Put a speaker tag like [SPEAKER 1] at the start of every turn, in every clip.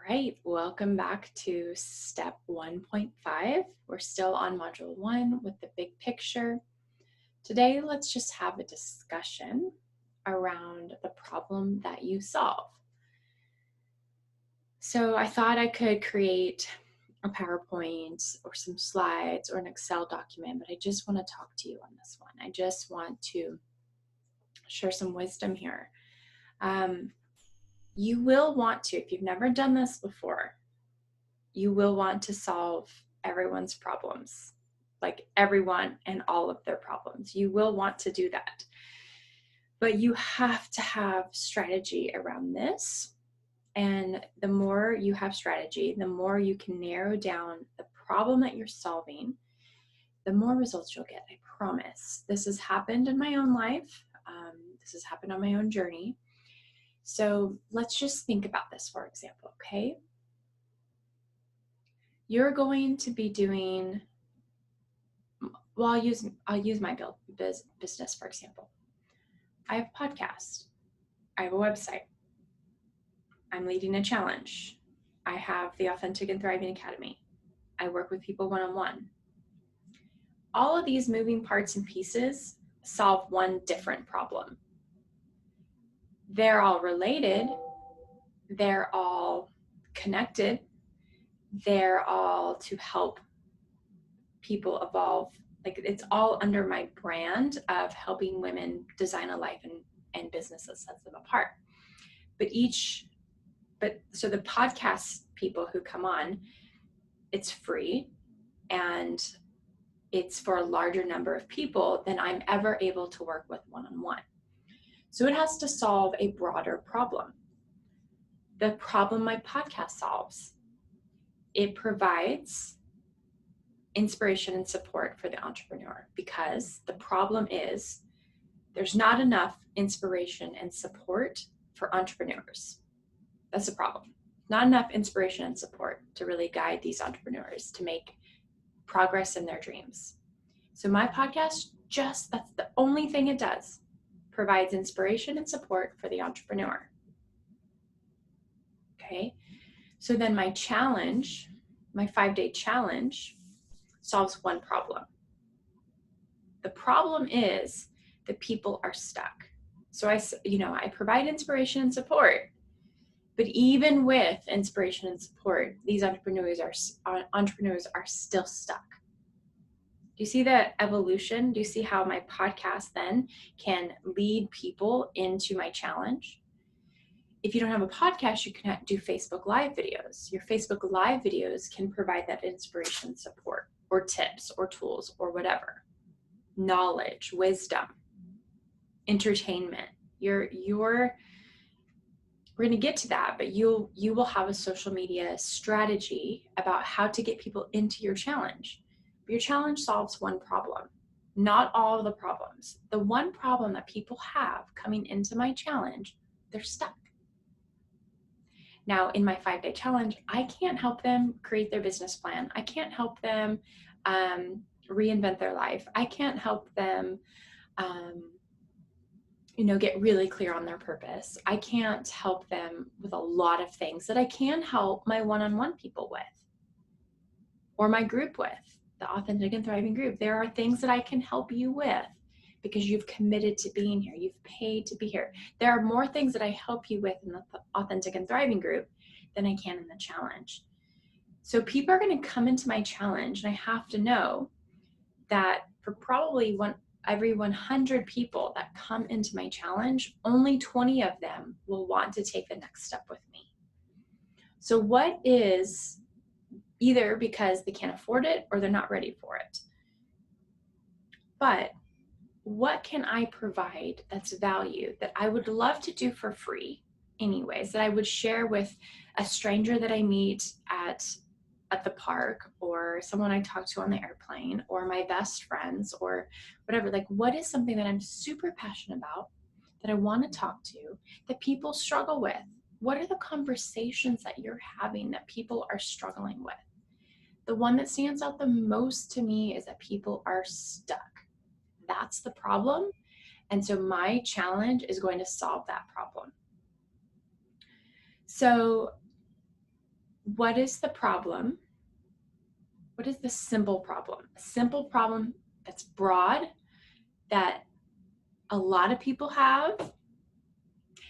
[SPEAKER 1] right, welcome back to step 1.5. We're still on module 1 with the big picture. Today, let's just have a discussion around the problem that you solve. So I thought I could create a PowerPoint or some slides or an Excel document, but I just want to talk to you on this one. I just want to share some wisdom here. You will want to, if you've never done this before, you will want to solve everyone's problems, like everyone and all of their problems. You will want to do that. But you have to have strategy around this. And the more you have strategy, the more you can narrow down the problem that you're solving, the more results you'll get. I promise. This has happened in my own life. This has happened on my own journey. So let's just think about this, for example, okay? You're going to be doing, well, I'll use my business, for example. I have a podcast. I have a website. I'm leading a challenge. I have the Authentic and Thriving Academy. I work with people one-on-one. All of these moving parts and pieces solve one different problem. They're all related. They're all connected. They're all to help people evolve. Like, it's all under my brand of helping women design a life and business that sets them apart. So the podcast people who come on, it's free and it's for a larger number of people than I'm ever able to work with one-on-one. So it has to solve a broader problem. The problem my podcast solves, it provides inspiration and support for the entrepreneur, because the problem is there's not enough inspiration and support for entrepreneurs. That's the problem. Not enough inspiration and support to really guide these entrepreneurs to make progress in their dreams. So my podcast, that's the only thing it does, provides inspiration and support for the entrepreneur. Okay. So then my challenge, my 5-day challenge, solves one problem. The problem is that people are stuck. So I provide inspiration and support, but even with inspiration and support, these entrepreneurs are still stuck. Do you see the evolution? Do you see how my podcast then can lead people into my challenge? If you don't have a podcast, you can do Facebook Live videos. Your Facebook Live videos can provide that inspiration, support, or tips, or tools, or whatever. Knowledge, wisdom, entertainment. We're going to get to that, but you will have a social media strategy about how to get people into your challenge. Your challenge solves one problem, not all of the problems. The one problem that people have coming into my challenge, they're stuck. Now, in my 5-day challenge, I can't help them create their business plan. I can't help them reinvent their life. I can't help them get really clear on their purpose. I can't help them with a lot of things that I can help my one-on-one people with, or my group with, the Authentic and Thriving group. There are things that I can help you with because you've committed to being here. You've paid to be here. There are more things that I help you with in the Authentic and Thriving group than I can in the challenge. So people are going to come into my challenge, and I have to know that for probably every 100 people that come into my challenge, only 20 of them will want to take the next step with me. So what is either because they can't afford it or they're not ready for it. But what can I provide that's value that I would love to do for free anyways, that I would share with a stranger that I meet at the park, or someone I talk to on the airplane, or my best friends, or whatever? Like, what is something that I'm super passionate about, that I want to talk to, that people struggle with? What are the conversations that you're having that people are struggling with? The one that stands out the most to me is that people are stuck. That's the problem. And so my challenge is going to solve that problem. So what is the problem? What is the simple problem? A simple problem that's broad, that a lot of people have,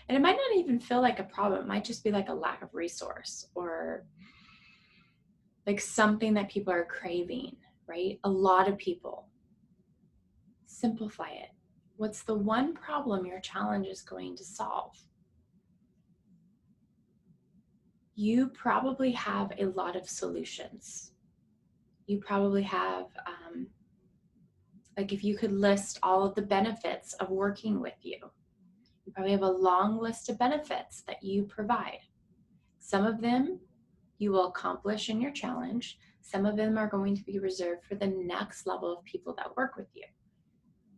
[SPEAKER 1] and it might not even feel like a problem. It might just be like a lack of resource or like something that people are craving, right? A lot of people. Simplify it. What's the one problem your challenge is going to solve? You probably have a lot of solutions. You probably have, like if you could list all of the benefits of working with you, you probably have a long list of benefits that you provide. Some of them you will accomplish in your challenge. Some of them are going to be reserved for the next level of people that work with you.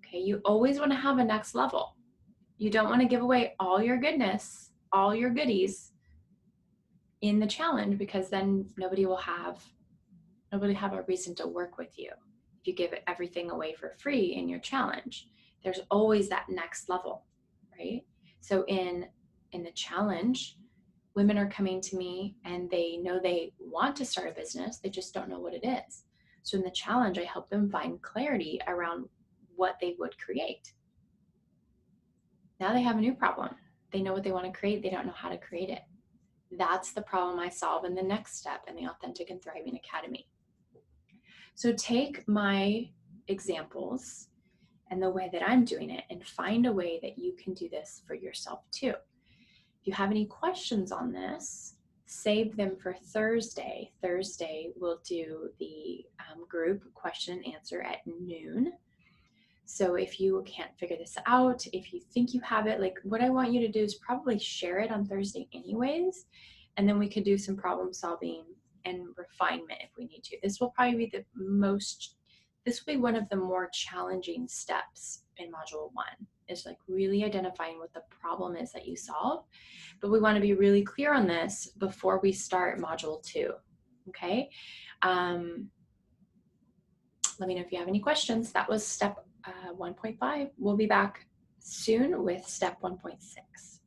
[SPEAKER 1] Okay, you always want to have a next level. You don't want to give away all your goodness, all your goodies in the challenge, because then nobody will have a reason to work with you. If you give everything away for free in your challenge, there's always that next level, right? So in the challenge, women are coming to me and they know they want to start a business, they just don't know what it is. So in the challenge, I help them find clarity around what they would create. Now they have a new problem. They know what they want to create, they don't know how to create it. That's the problem I solve in the next step in the Authentic and Thriving Academy. So take my examples and the way that I'm doing it and find a way that you can do this for yourself too. If you have any questions on this, save them for Thursday. Thursday, we'll do the group question and answer at noon. So if you can't figure this out, if you think you have it, like what I want you to do is probably share it on Thursday anyways, and then we could do some problem solving and refinement if we need to. This will probably be this will be one of the more challenging steps in module 1, is like really identifying what the problem is that you solve. But we want to be really clear on this before we start module 2, okay? Let me know if you have any questions. That was step 1.5. We'll be back soon with step 1.6.